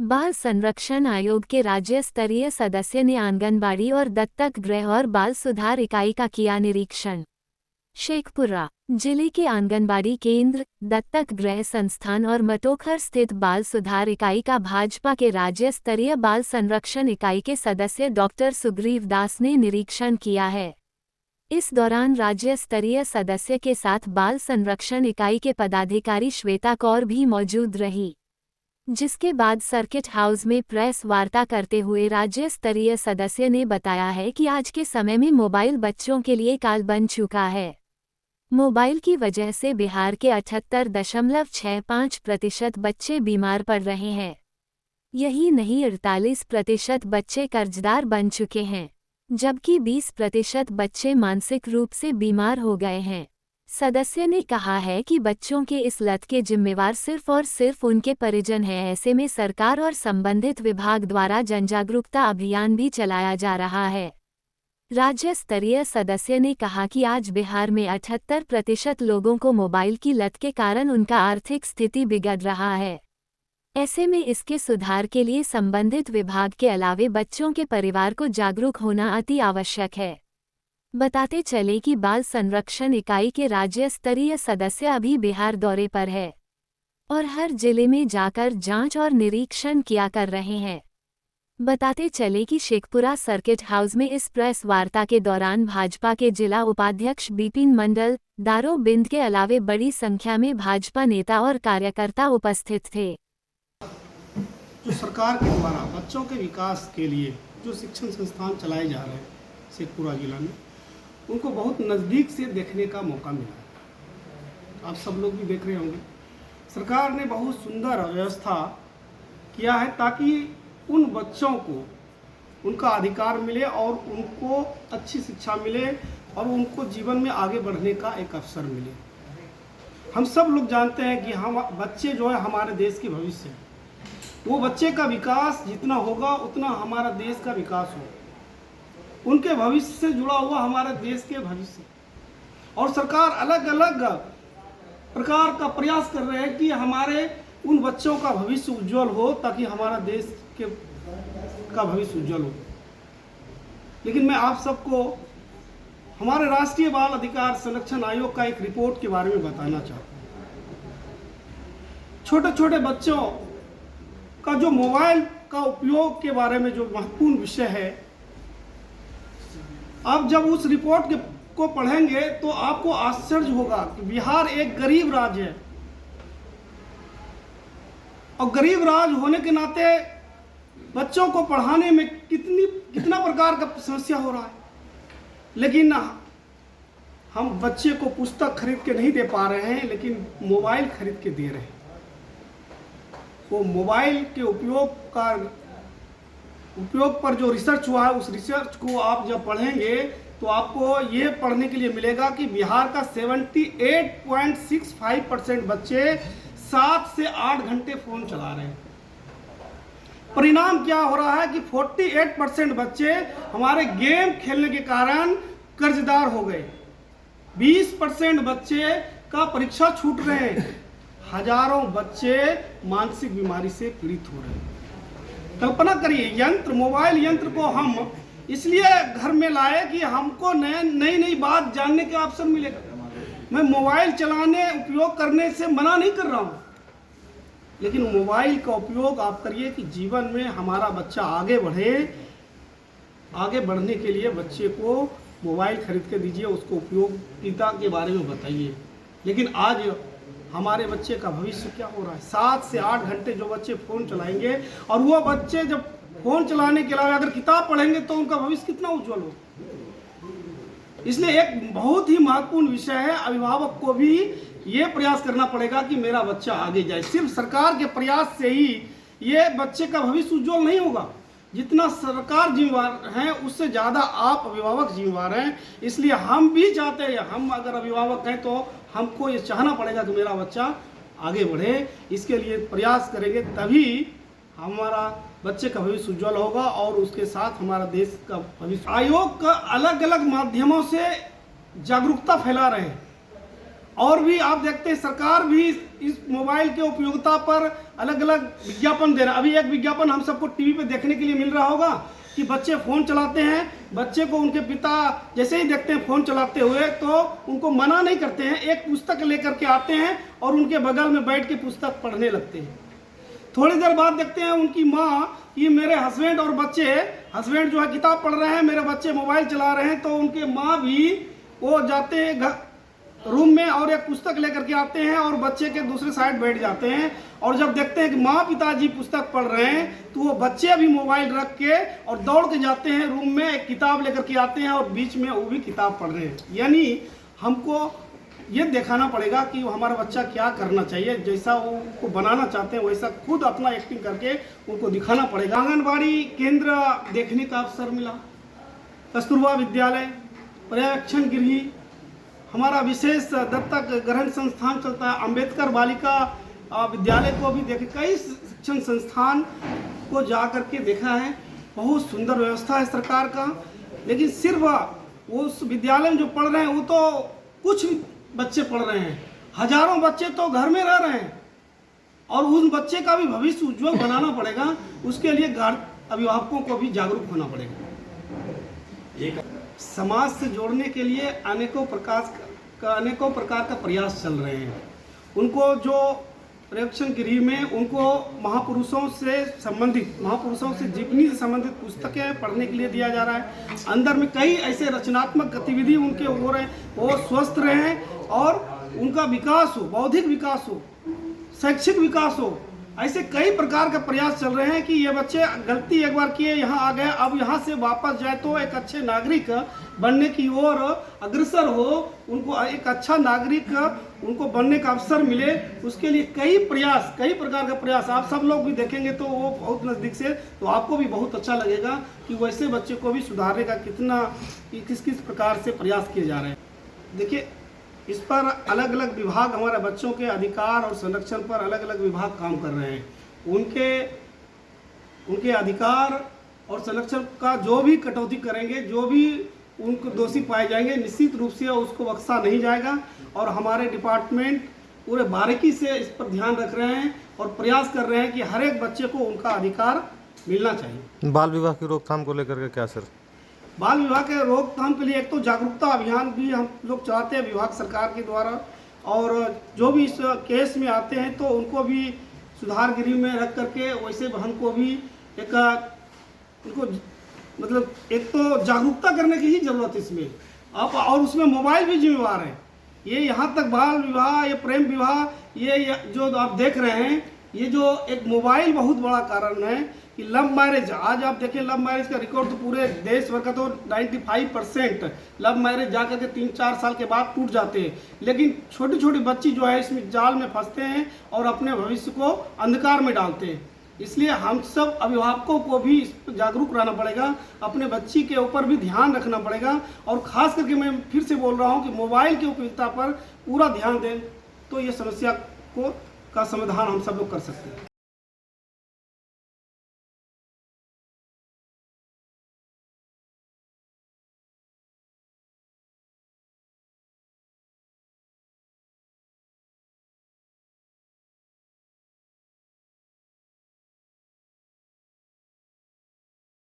बाल संरक्षण आयोग के राज्य स्तरीय सदस्य ने आंगनबाड़ी और दत्तक गृह और बाल सुधार इकाई का किया निरीक्षण। शेखपुरा जिले के आंगनबाड़ी केंद्र, दत्तक गृह संस्थान और मटोखर स्थित बाल सुधार इकाई का भाजपा के राज्य स्तरीय बाल संरक्षण इकाई के सदस्य डॉक्टर सुग्रीव दास ने निरीक्षण किया है। इस दौरान राज्य स्तरीय सदस्य के साथ बाल संरक्षण इकाई के पदाधिकारी श्वेता कौर भी मौजूद रही, जिसके बाद सर्किट हाउस में प्रेस वार्ता करते हुए राज्य स्तरीय सदस्य ने बताया है कि आज के समय में मोबाइल बच्चों के लिए काल बन चुका है। मोबाइल की वजह से बिहार के 78.65% बच्चे बीमार पड़ रहे हैं। यही नहीं, 48% बच्चे कर्जदार बन चुके हैं, जबकि 20% बच्चे मानसिक रूप से बीमार हो गए हैं। सदस्य ने कहा है कि बच्चों के इस लत के जिम्मेवार सिर्फ और सिर्फ उनके परिजन हैं। ऐसे में सरकार और संबंधित विभाग द्वारा जनजागरूकता अभियान भी चलाया जा रहा है। राज्य स्तरीय सदस्य ने कहा कि आज बिहार में 78% लोगों को मोबाइल की लत के कारण उनका आर्थिक स्थिति बिगड़ रहा है। ऐसे में इसके सुधार के लिए संबंधित विभाग के अलावे बच्चों के परिवार को जागरूक होना अति आवश्यक है। बताते चले कि बाल संरक्षण इकाई के राज्य स्तरीय सदस्य अभी बिहार दौरे पर है और हर जिले में जाकर जांच और निरीक्षण किया कर रहे हैं। बताते चले कि शेखपुरा सर्किट हाउस में इस प्रेस वार्ता के दौरान भाजपा के जिला उपाध्यक्ष बिपिन मंडल, दारो बिंद के अलावे बड़ी संख्या में भाजपा नेता और कार्यकर्ता उपस्थित थे। जो सरकार के द्वारा बच्चों के विकास के लिए जो शिक्षण संस्थान चलाए जा रहे हैं शेखपुरा जिला में, उनको बहुत नज़दीक से देखने का मौका मिला है। आप सब लोग भी देख रहे होंगे, सरकार ने बहुत सुंदर व्यवस्था किया है ताकि उन बच्चों को उनका अधिकार मिले और उनको अच्छी शिक्षा मिले और उनको जीवन में आगे बढ़ने का एक अवसर मिले। हम सब लोग जानते हैं कि हम बच्चे जो है हमारे देश के भविष्य हैं। वो बच्चे का विकास जितना होगा उतना हमारा देश का विकास होगा। उनके भविष्य से जुड़ा हुआ हमारे देश के भविष्य, और सरकार अलग अलग प्रकार का प्रयास कर रहे हैं कि हमारे उन बच्चों का भविष्य उज्जवल हो, ताकि हमारा देश का भविष्य उज्जवल हो। लेकिन मैं आप सबको हमारे राष्ट्रीय बाल अधिकार संरक्षण आयोग का एक रिपोर्ट के बारे में बताना चाहता हूँ। छोटे छोटे बच्चों का जो मोबाइल का उपयोग के बारे में जो महत्वपूर्ण विषय है, आप जब उस रिपोर्ट को पढ़ेंगे तो आपको आश्चर्य होगा कि बिहार एक गरीब राज्य है और गरीब राज्य होने के नाते बच्चों को पढ़ाने में कितना प्रकार का समस्या हो रहा है। लेकिन हम बच्चे को पुस्तक खरीद के नहीं दे पा रहे हैं, लेकिन मोबाइल खरीद के दे रहे हैं। वो मोबाइल के उपयोग पर जो रिसर्च हुआ है, उस रिसर्च को आप जब पढ़ेंगे तो आपको ये पढ़ने के लिए मिलेगा कि बिहार का 78.65% बच्चे 7 से 8 घंटे फ़ोन चला रहे हैं। परिणाम क्या हो रहा है कि 48% बच्चे हमारे गेम खेलने के कारण कर्जदार हो गए। 20% बच्चे का परीक्षा छूट रहे हैं। हजारों बच्चे मानसिक बीमारी से पीड़ित हो रहे हैं। कल्पना करिए, मोबाइल यंत्र को हम इसलिए घर में लाए कि हमको नई नई बात जानने का अवसर मिलेगा। मैं मोबाइल चलाने उपयोग करने से मना नहीं कर रहा हूँ, लेकिन मोबाइल का उपयोग आप करिए कि जीवन में हमारा बच्चा आगे बढ़े। आगे बढ़ने के लिए बच्चे को मोबाइल खरीद के दीजिए, उसको उपयोगिता के बारे में बताइए। लेकिन आज हमारे बच्चे का भविष्य क्या हो रहा है? 7 से 8 घंटे जो बच्चे फ़ोन चलाएंगे, और वो बच्चे जब फ़ोन चलाने के अलावा अगर किताब पढ़ेंगे तो उनका भविष्य कितना उज्जवल हो। इसलिए एक बहुत ही महत्वपूर्ण विषय है, अभिभावक को भी ये प्रयास करना पड़ेगा कि मेरा बच्चा आगे जाए। सिर्फ सरकार के प्रयास से ही ये बच्चे का भविष्य उज्जवल नहीं होगा। जितना सरकार जिम्मेवार है, उससे ज़्यादा आप अभिभावक जिम्मेवार हैं। इसलिए हम भी चाहते हैं, हम अगर अभिभावक हैं तो हमको ये चाहना पड़ेगा कि मेरा बच्चा आगे बढ़े। इसके लिए प्रयास करेंगे, तभी हमारा बच्चे का भविष्य उज्जवल होगा और उसके साथ हमारा देश का भविष्य। आयोग का अलग अलग माध्यमों से जागरूकता फैला रहे हैं और भी आप देखते हैं सरकार भी इस मोबाइल के उपयोगिता पर अलग अलग विज्ञापन दे रहा है। अभी एक विज्ञापन हम सबको टीवी पे देखने के लिए मिल रहा होगा कि बच्चे फ़ोन चलाते हैं, बच्चे को उनके पिता जैसे ही देखते हैं फ़ोन चलाते हुए तो उनको मना नहीं करते हैं, एक पुस्तक लेकर के आते हैं और उनके बगल में बैठ के पुस्तक पढ़ने लगते हैं। थोड़ी देर बाद देखते हैं उनकी माँ, ये मेरे हस्बैंड और बच्चे, हस्बैंड जो है किताब पढ़ रहे हैं, मेरे बच्चे मोबाइल चला रहे हैं, तो उनके माँ भी वो जाते हैं रूम में और एक पुस्तक लेकर के आते हैं और बच्चे के दूसरे साइड बैठ जाते हैं। और जब देखते हैं कि माँ पिताजी पुस्तक पढ़ रहे हैं तो वो बच्चे भी मोबाइल रख के और दौड़ के जाते हैं रूम में, एक किताब लेकर के आते हैं और बीच में वो भी किताब पढ़ रहे हैं। यानी हमको ये दिखाना पड़ेगा कि हमारा बच्चा क्या करना चाहिए, जैसा वो उनको बनाना चाहते हैं वैसा खुद अपना एक्टिंग करके उनको दिखाना पड़ेगा। आंगनबाड़ी केंद्र देखने का अवसर मिला, कस्तूरबा विद्यालय, पर्यवेक्षण गृह, हमारा विशेष दत्तक ग्रहण संस्थान चलता है, अंबेडकर बालिका विद्यालय को भी देखे, कई शिक्षण संस्थान को जा करके देखा है। बहुत सुंदर व्यवस्था है सरकार का, लेकिन सिर्फ वो उस विद्यालय में जो पढ़ रहे हैं वो तो कुछ बच्चे पढ़ रहे हैं, हजारों बच्चे तो घर में रह रहे हैं और उन बच्चे का भी भविष्य उज्जवल बनाना पड़ेगा। उसके लिए अभिभावकों को भी जागरूक होना पड़ेगा। समाज से जोड़ने के लिए अनेकों प्रकार का प्रयास चल रहे हैं। उनको जो पर्यवेक्षण गृह में उनको महापुरुषों से जीवनी से संबंधित पुस्तकें पढ़ने के लिए दिया जा रहा है। अंदर में कई ऐसे रचनात्मक गतिविधि उनके हो रहे हैं, वो स्वस्थ रहें और उनका विकास हो, बौद्धिक विकास हो, शैक्षिक विकास हो। ऐसे कई प्रकार का प्रयास चल रहे हैं कि ये बच्चे गलती एक बार किए, यहाँ आ गए, अब यहाँ से वापस जाए तो एक अच्छे नागरिक बनने की ओर अग्रसर हो, उनको एक अच्छा नागरिक उनको बनने का अवसर मिले। उसके लिए कई प्रकार का प्रयास आप सब लोग भी देखेंगे तो वो बहुत नज़दीक से, तो आपको भी बहुत अच्छा लगेगा कि वैसे बच्चे को भी सुधारने का किस प्रकार से प्रयास किए जा रहे हैं। देखिए, इस पर अलग अलग विभाग, हमारे बच्चों के अधिकार और संरक्षण पर अलग अलग विभाग काम कर रहे हैं। उनके अधिकार और संरक्षण का जो भी कटौती करेंगे, जो भी उनको दोषी पाए जाएंगे, निश्चित रूप से उसको बख्शा नहीं जाएगा। और हमारे डिपार्टमेंट पूरे बारीकी से इस पर ध्यान रख रहे हैं और प्रयास कर रहे हैं कि हर एक बच्चे को उनका अधिकार मिलना चाहिए। बाल विवाह की रोकथाम को लेकर के क्या सर? बाल विवाह के रोकथाम के लिए एक तो जागरूकता अभियान भी हम लोग चलाते हैं विभाग सरकार के द्वारा, और जो भी इस केस में आते हैं तो उनको भी सुधार गृह में रख करके वैसे बहन को भी उनको मतलब एक तो जागरूकता करने की ही जरूरत है इसमें। आप और उसमें मोबाइल भी जिम्मेवार है। ये यहाँ तक बाल विवाह, ये प्रेम विवाह, ये जो आप देख रहे हैं, ये जो एक मोबाइल बहुत बड़ा कारण है कि लव मैरिज। आज आप देखें लव मैरिज का रिकॉर्ड तो पूरे देश भर का तो 95% लव मैरिज जाकर के 3-4 साल के बाद टूट जाते हैं। लेकिन छोटी छोटी बच्ची जो है इसमें जाल में फंसते हैं और अपने भविष्य को अंधकार में डालते हैं। इसलिए हम सब अभिभावकों को भी इस पर जागरूक रहना पड़ेगा, अपने बच्ची के ऊपर भी ध्यान रखना पड़ेगा। और ख़ास करके मैं फिर से बोल रहा हूँ कि मोबाइल की उपयोगिता पर पूरा ध्यान दें तो ये समस्या का समाधान हम सब लोग कर सकते हैं।